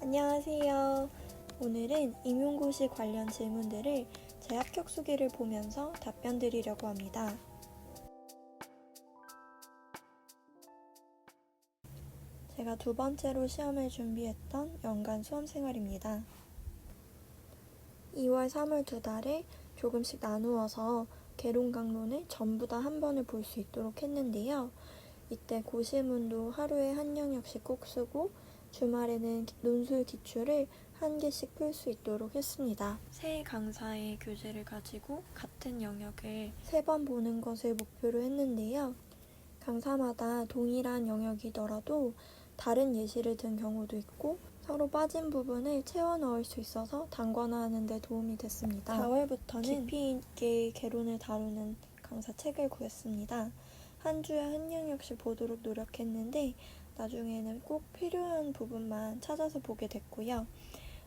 안녕하세요. 오늘은 임용고시 관련 질문들을 제 합격 수기를 보면서 답변 드리려고 합니다. 제가 두 번째로 시험을 준비했던 연간 수험생활입니다. 2월, 3월 두 달을 조금씩 나누어서 계룡강론을 전부 다 한 번을 볼 수 있도록 했는데요. 이때 고시문도 하루에 한 영역씩 꼭 쓰고 주말에는 논술 기출을 한 개씩 풀 수 있도록 했습니다. 세 강사의 교재를 가지고 같은 영역을 3번 보는 것을 목표로 했는데요. 강사마다 동일한 영역이더라도 다른 예시를 든 경우도 있고 서로 빠진 부분을 채워 넣을 수 있어서 단권화하는 데 도움이 됐습니다. 4월부터는 깊이 있게 개론을 다루는 강사 책을 구했습니다. 한 주에 한 영역씩 보도록 노력했는데 나중에는 꼭 필요한 부분만 찾아서 보게 됐고요.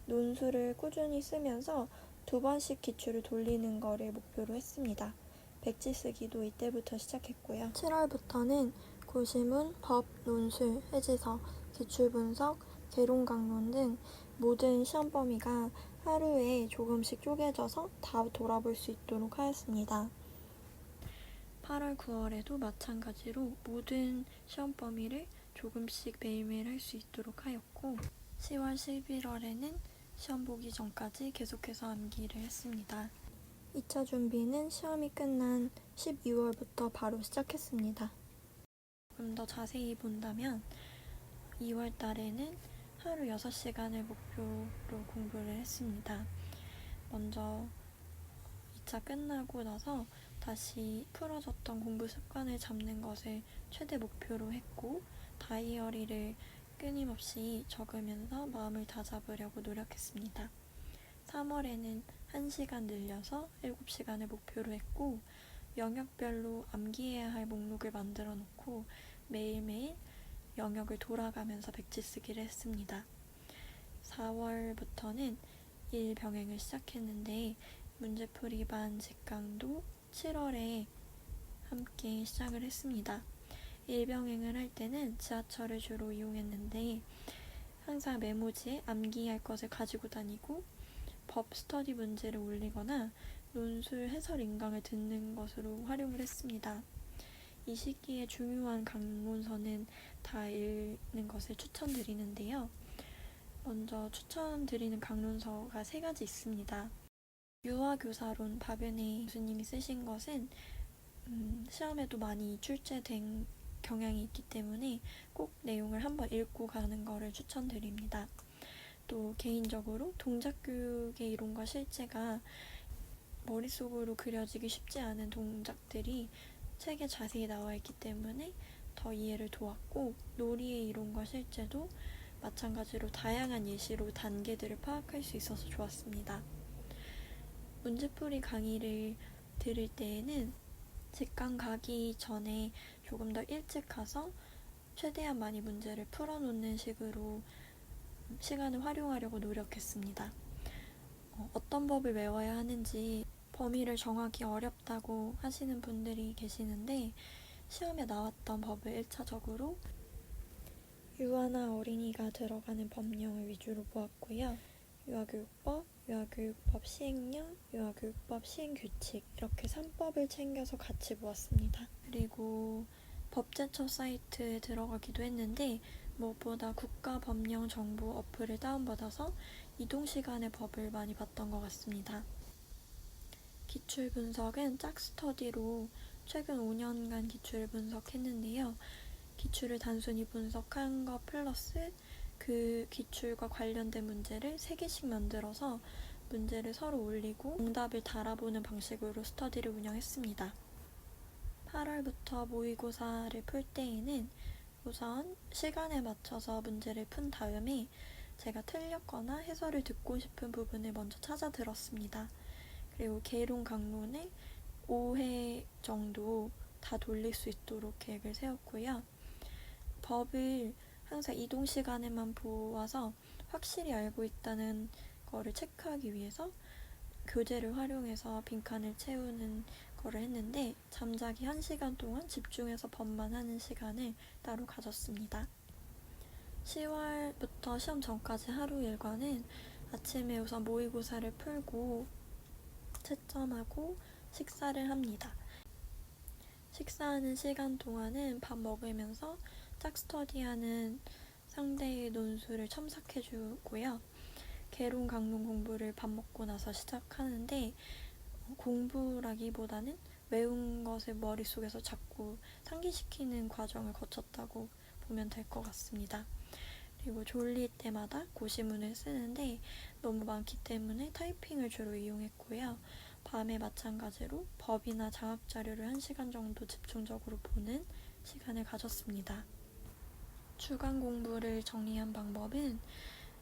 논술을 꾸준히 쓰면서 2번씩 기출을 돌리는 거를 목표로 했습니다. 백지 쓰기도 이때부터 시작했고요. 7월부터는 고시문, 법, 논술, 해지서, 기출분석, 계룡강론 등 모든 시험 범위가 하루에 조금씩 쪼개져서 다 돌아볼 수 있도록 하였습니다. 8월, 9월에도 마찬가지로 모든 시험 범위를 조금씩 매일매일 할 수 있도록 하였고 10월, 11월에는 시험 보기 전까지 계속해서 암기를 했습니다. 2차 준비는 시험이 끝난 12월부터 바로 시작했습니다. 조금 더 자세히 본다면 2월 달에는 하루 6시간을 목표로 공부를 했습니다. 먼저 2차 끝나고 나서 다시 풀어졌던 공부 습관을 잡는 것을 최대 목표로 했고 다이어리를 끊임없이 적으면서 마음을 다잡으려고 노력했습니다. 3월에는 1시간 늘려서 7시간을 목표로 했고 영역별로 암기해야 할 목록을 만들어 놓고 매일매일 영역을 돌아가면서 백지 쓰기를 했습니다. 4월부터는 일병행을 시작했는데 문제풀이 반 직강도 7월에 함께 시작을 했습니다. 일병행을 할 때는 지하철을 주로 이용했는데 항상 메모지에 암기할 것을 가지고 다니고 법 스터디 문제를 올리거나 논술 해설 인강을 듣는 것으로 활용을 했습니다. 이 시기에 중요한 강론서는 다 읽는 것을 추천드리는데요. 먼저 추천드리는 강론서가 3가지 있습니다. 유아교사론 박은혜 교수님이 쓰신 것은 시험에도 많이 출제된 경향이 있기 때문에 꼭 내용을 한번 읽고 가는 것을 추천드립니다. 또 개인적으로 동작교육의 이론과 실제가 머릿속으로 그려지기 쉽지 않은 동작들이 책에 자세히 나와 있기 때문에 더 이해를 도왔고 놀이의 이론과 실제도 마찬가지로 다양한 예시로 단계들을 파악할 수 있어서 좋았습니다. 문제풀이 강의를 들을 때에는 직강 가기 전에 조금 더 일찍 가서 최대한 많이 문제를 풀어놓는 식으로 시간을 활용하려고 노력했습니다. 어떤 법을 외워야 하는지 범위를 정하기 어렵다고 하시는 분들이 계시는데 시험에 나왔던 법을 1차적으로 유아나 어린이가 들어가는 법령을 위주로 보았고요. 유아교육법, 유아교육법 시행령, 유아교육법 시행규칙 이렇게 3법을 챙겨서 같이 보았습니다. 그리고 법제처 사이트에 들어가기도 했는데 무엇보다 국가법령정보 어플을 다운받아서 이동시간의 법을 많이 봤던 것 같습니다. 기출 분석은 짝스터디로 최근 5년간 기출을 분석했는데요. 기출을 단순히 분석한 것 플러스 그 기출과 관련된 문제를 3개씩 만들어서 문제를 서로 올리고 정답을 달아보는 방식으로 스터디를 운영했습니다. 8월부터 모의고사를 풀 때에는 우선 시간에 맞춰서 문제를 푼 다음에 제가 틀렸거나 해설을 듣고 싶은 부분을 먼저 찾아 들었습니다. 그리고 계룡 강론을 5회 정도 다 돌릴 수 있도록 계획을 세웠고요. 법을 항상 이동 시간에만 보아서 확실히 알고 있다는 거를 체크하기 위해서 교재를 활용해서 빈칸을 채우는 거를 했는데 잠자기 1시간 동안 집중해서 법만 하는 시간을 따로 가졌습니다. 10월부터 시험 전까지 하루 일과는 아침에 우선 모의고사를 풀고 채점하고 식사를 합니다. 식사하는 시간 동안은 밥 먹으면서 짝스터디하는 상대의 논술을 첨삭해주고요. 개론 강론 공부를 밥 먹고 나서 시작하는데 공부라기보다는 외운 것을 머릿속에서 자꾸 상기시키는 과정을 거쳤다고 보면 될 것 같습니다. 그리고 졸릴 때마다 고시문을 쓰는데 너무 많기 때문에 타이핑을 주로 이용했고요. 밤에 마찬가지로 법이나 장학자료를 1시간 정도 집중적으로 보는 시간을 가졌습니다. 주간 공부를 정리한 방법은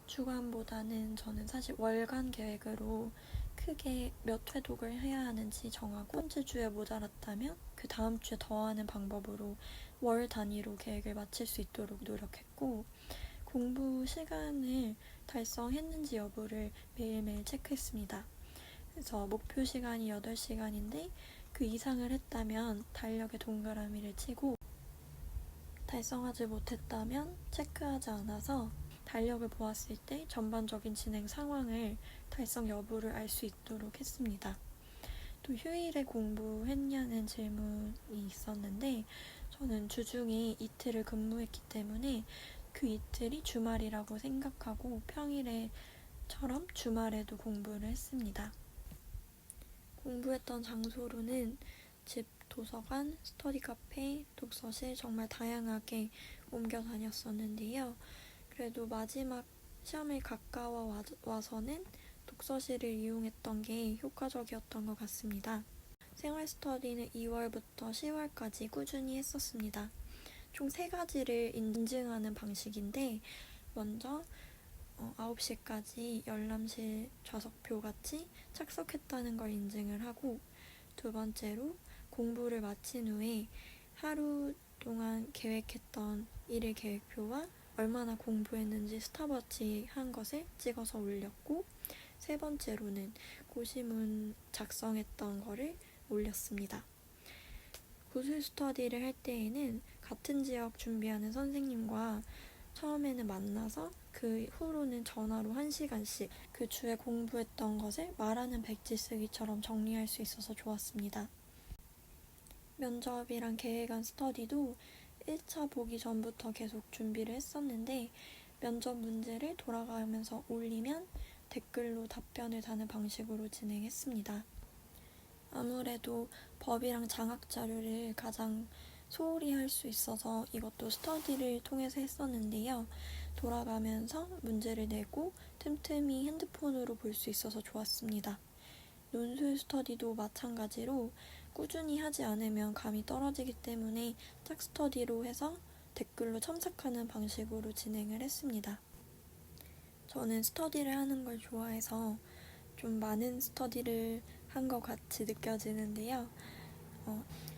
주간보다는 저는 사실 월간 계획으로 크게 몇 회독을 해야 하는지 정하고 첫 번째 주에 모자랐다면 그 다음 주에 더하는 방법으로 월 단위로 계획을 마칠 수 있도록 노력했고 공부 시간을 달성했는지 여부를 매일매일 체크했습니다. 그래서 목표 시간이 8시간인데 그 이상을 했다면 달력에 동그라미를 치고 달성하지 못했다면 체크하지 않아서 달력을 보았을 때 전반적인 진행 상황을 달성 여부를 알 수 있도록 했습니다. 또 휴일에 공부했냐는 질문이 있었는데 저는 주중에 이틀을 근무했기 때문에 그 이틀이 주말이라고 생각하고 평일에처럼 주말에도 공부를 했습니다. 공부했던 장소로는 집, 도서관, 스터디 카페, 독서실 정말 다양하게 옮겨 다녔었는데요. 그래도 마지막 시험에 가까워 와서는 독서실을 이용했던 게 효과적이었던 것 같습니다. 생활 스터디는 2월부터 10월까지 꾸준히 했었습니다. 총 3가지를 인증하는 방식인데 먼저 9시까지 열람실 좌석표 같이 착석했다는 걸 인증을 하고 두 번째로 공부를 마친 후에 하루 동안 계획했던 일일 계획표와 얼마나 공부했는지 스탑워치 한 것을 찍어서 올렸고 세 번째로는 고시문 작성했던 거를 올렸습니다. 고술 스터디를 할 때에는 같은 지역 준비하는 선생님과 처음에는 만나서 그 후로는 전화로 1시간씩 그 주에 공부했던 것을 말하는 백지 쓰기처럼 정리할 수 있어서 좋았습니다. 면접이랑 계획안 스터디도 1차 보기 전부터 계속 준비를 했었는데 면접 문제를 돌아가면서 올리면 댓글로 답변을 다는 방식으로 진행했습니다. 아무래도 법이랑 장학자료를 가장 소홀히 할 수 있어서 이것도 스터디를 통해서 했었는데요. 돌아가면서 문제를 내고 틈틈이 핸드폰으로 볼 수 있어서 좋았습니다. 논술 스터디도 마찬가지로 꾸준히 하지 않으면 감이 떨어지기 때문에 짝스터디로 해서 댓글로 첨삭하는 방식으로 진행을 했습니다. 저는 스터디를 하는 걸 좋아해서 좀 많은 스터디를 한 것 같이 느껴지는데요.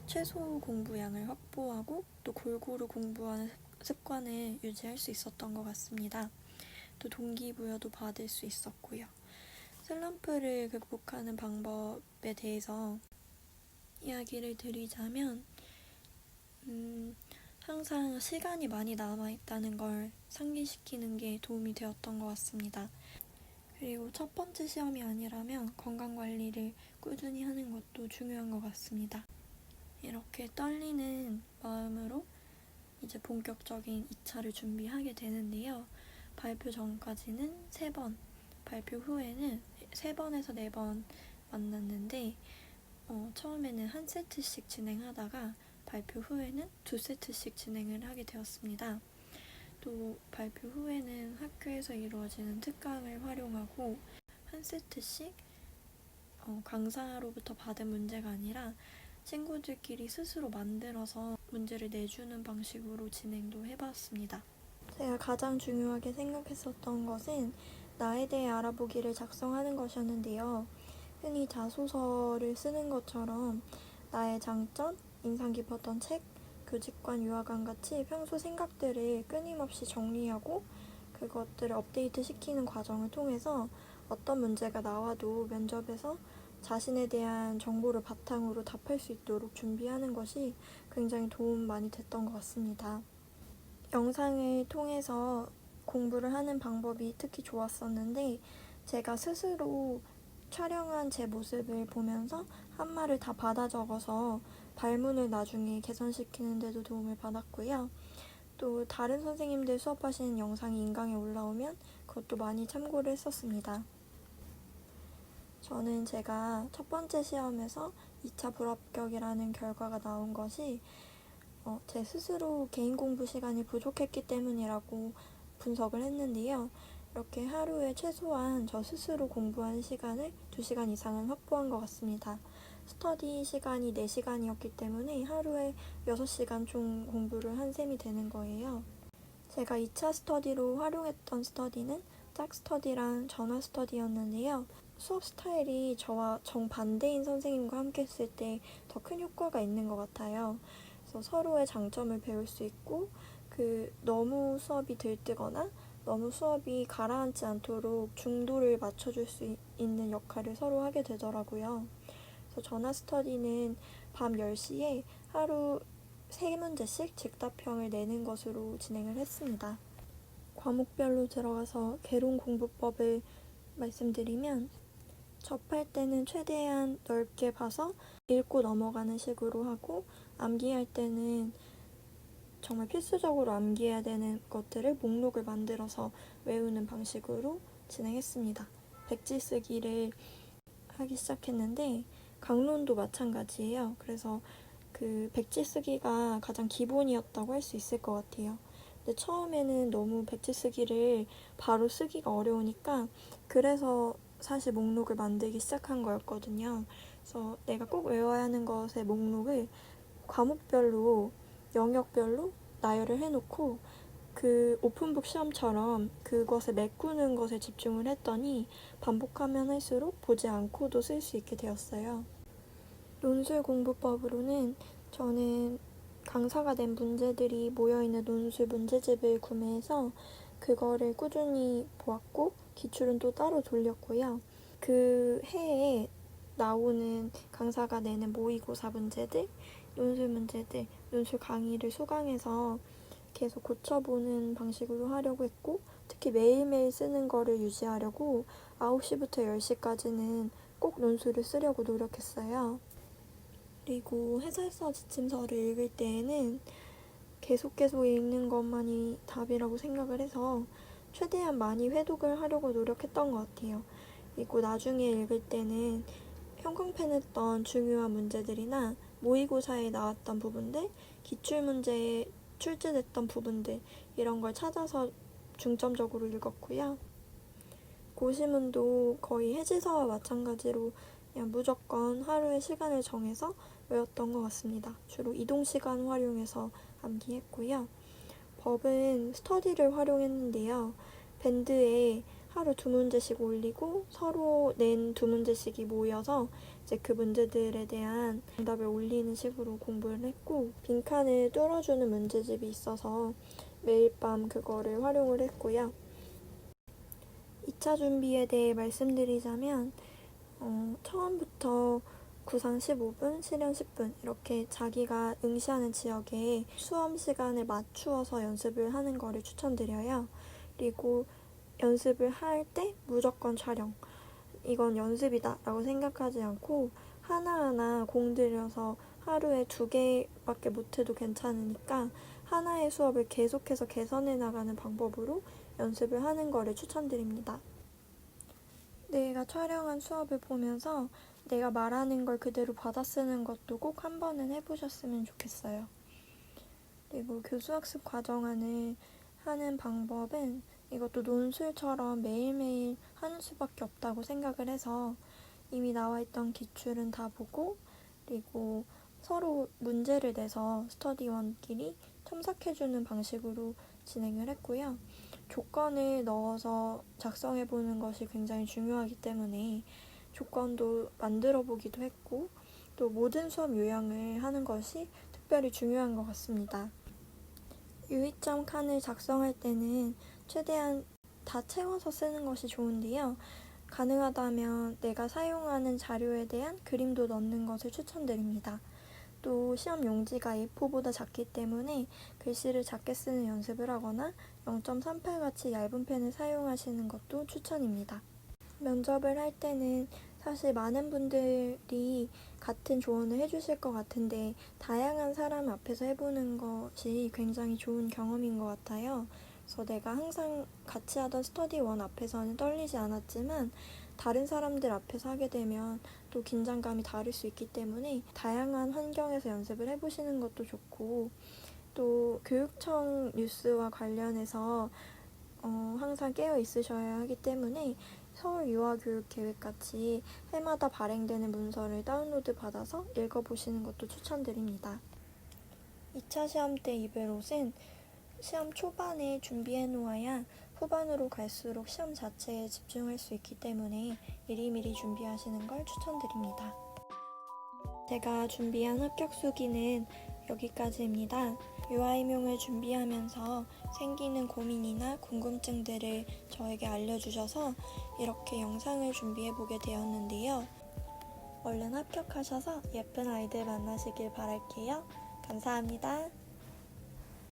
최소 공부량을 확보하고 또 골고루 공부하는 습관을 유지할 수 있었던 것 같습니다. 또 동기부여도 받을 수 있었고요. 슬럼프를 극복하는 방법에 대해서 이야기를 드리자면 항상 시간이 많이 남아있다는 걸 상기시키는 게 도움이 되었던 것 같습니다. 그리고 첫 번째 시험이 아니라면 건강관리를 꾸준히 하는 것도 중요한 것 같습니다. 이렇게 떨리는 마음으로 이제 본격적인 2차를 준비하게 되는데요. 발표 전까지는 3번, 발표 후에는 3번에서 4번 만났는데 처음에는 한 세트씩 진행하다가 발표 후에는 2세트씩 진행을 하게 되었습니다. 또 발표 후에는 학교에서 이루어지는 특강을 활용하고 한 세트씩 강사로부터 받은 문제가 아니라 친구들끼리 스스로 만들어서 문제를 내주는 방식으로 진행도 해봤습니다. 제가 가장 중요하게 생각했었던 것은 나에 대해 알아보기를 작성하는 것이었는데요. 흔히 자소서를 쓰는 것처럼 나의 장점, 인상 깊었던 책, 교직관 유학관 같이 평소 생각들을 끊임없이 정리하고 그것들을 업데이트 시키는 과정을 통해서 어떤 문제가 나와도 면접에서 자신에 대한 정보를 바탕으로 답할 수 있도록 준비하는 것이 굉장히 도움 많이 됐던 것 같습니다. 영상을 통해서 공부를 하는 방법이 특히 좋았었는데 제가 스스로 촬영한 제 모습을 보면서 한 말을 다 받아 적어서 발문을 나중에 개선시키는 데도 도움을 받았고요. 또 다른 선생님들 수업하시는 영상이 인강에 올라오면 그것도 많이 참고를 했었습니다. 저는 제가 첫 번째 시험에서 2차 불합격이라는 결과가 나온 것이 제 스스로 개인 공부 시간이 부족했기 때문이라고 분석을 했는데요. 이렇게 하루에 최소한 저 스스로 공부한 시간을 2시간 이상은 확보한 것 같습니다. 스터디 시간이 4시간이었기 때문에 하루에 6시간 총 공부를 한 셈이 되는 거예요. 제가 2차 스터디로 활용했던 스터디는 짝스터디랑 전화스터디였는데요. 수업 스타일이 저와 정반대인 선생님과 함께 했을 때 더 큰 효과가 있는 것 같아요. 그래서 서로의 장점을 배울 수 있고 너무 수업이 들뜨거나 너무 수업이 가라앉지 않도록 중도를 맞춰줄 수 있는 역할을 서로 하게 되더라고요. 그래서 전화 스터디는 밤 10시에 하루 3문제씩 즉답형을 내는 것으로 진행을 했습니다. 과목별로 들어가서 개론 공부법을 말씀드리면 접할 때는 최대한 넓게 봐서 읽고 넘어가는 식으로 하고 암기할 때는 정말 필수적으로 암기해야 되는 것들을 목록을 만들어서 외우는 방식으로 진행했습니다. 백지 쓰기를 하기 시작했는데 강론도 마찬가지예요. 그래서 백지 쓰기가 가장 기본이었다고 할 수 있을 것 같아요. 근데 처음에는 너무 백지 쓰기를 바로 쓰기가 어려우니까 그래서 사실 목록을 만들기 시작한 거였거든요. 그래서 내가 꼭 외워야 하는 것의 목록을 과목별로, 영역별로 나열을 해놓고 오픈북 시험처럼 그것을 메꾸는 것에 집중을 했더니 반복하면 할수록 보지 않고도 쓸 수 있게 되었어요. 논술 공부법으로는 저는 강사가 낸 문제들이 모여있는 논술 문제집을 구매해서 그거를 꾸준히 보았고 기출은 또 따로 돌렸고요. 그 해에 나오는 강사가 내는 모의고사 문제들, 논술 문제들, 논술 강의를 수강해서 계속 고쳐보는 방식으로 하려고 했고 특히 매일매일 쓰는 거를 유지하려고 9시부터 10시까지는 꼭 논술을 쓰려고 노력했어요. 그리고 해설서 지침서를 읽을 때에는 계속 읽는 것만이 답이라고 생각을 해서 최대한 많이 회독을 하려고 노력했던 것 같아요. 그리고 나중에 읽을 때는 형광펜했던 중요한 문제들이나 모의고사에 나왔던 부분들, 기출문제에 출제됐던 부분들 이런 걸 찾아서 중점적으로 읽었고요. 고시문도 거의 해지서와 마찬가지로 그냥 무조건 하루에 시간을 정해서 외웠던 것 같습니다. 주로 이동시간 활용해서 암기했고요. 법은 스터디를 활용했는데요. 밴드에 하루 2문제씩 올리고 서로 낸 2문제씩이 모여서 이제 그 문제들에 대한 정답을 올리는 식으로 공부를 했고 빈칸을 뚫어주는 문제집이 있어서 매일 밤 그거를 활용을 했고요. 2차 준비에 대해 말씀드리자면 처음부터 구상 15분, 실연 10분 이렇게 자기가 응시하는 지역에 수험 시간을 맞추어서 연습을 하는 거를 추천드려요. 그리고 연습을 할 때 무조건 촬영. 이건 연습이다 라고 생각하지 않고 하나하나 공들여서 하루에 2개밖에 못해도 괜찮으니까 하나의 수업을 계속해서 개선해 나가는 방법으로 연습을 하는 거를 추천드립니다. 내가 촬영한 수업을 보면서 내가 말하는 걸 그대로 받아쓰는 것도 꼭 한 번은 해보셨으면 좋겠어요. 그리고 교수학습 과정안을 하는 방법은 이것도 논술처럼 매일매일 하는 수밖에 없다고 생각을 해서 이미 나와있던 기출은 다 보고 그리고 서로 문제를 내서 스터디원끼리 첨삭해주는 방식으로 진행을 했고요. 조건을 넣어서 작성해보는 것이 굉장히 중요하기 때문에 조건도 만들어 보기도 했고 또 모든 수업 요약을 하는 것이 특별히 중요한 것 같습니다. 유의점 칸을 작성할 때는 최대한 다 채워서 쓰는 것이 좋은데요. 가능하다면 내가 사용하는 자료에 대한 그림도 넣는 것을 추천드립니다. 또 시험 용지가 A4보다 작기 때문에 글씨를 작게 쓰는 연습을 하거나 0.38 같이 얇은 펜을 사용하시는 것도 추천입니다. 면접을 할 때는 사실 많은 분들이 같은 조언을 해주실 것 같은데 다양한 사람 앞에서 해보는 것이 굉장히 좋은 경험인 것 같아요. 그래서 내가 항상 같이 하던 스터디 원 앞에서는 떨리지 않았지만 다른 사람들 앞에서 하게 되면 또 긴장감이 다를 수 있기 때문에 다양한 환경에서 연습을 해보시는 것도 좋고, 또 교육청 뉴스와 관련해서 항상 깨어 있으셔야 하기 때문에 서울 유아교육계획같이 해마다 발행되는 문서를 다운로드 받아서 읽어보시는 것도 추천드립니다. 2차 시험 때 입을 옷은 시험 초반에 준비해 놓아야 후반으로 갈수록 시험 자체에 집중할 수 있기 때문에 미리미리 준비하시는 걸 추천드립니다. 제가 준비한 합격 수기는 여기까지입니다. 유아임용을 준비하면서 생기는 고민이나 궁금증들을 저에게 알려주셔서 이렇게 영상을 준비해보게 되었는데요. 얼른 합격하셔서 예쁜 아이들 만나시길 바랄게요. 감사합니다.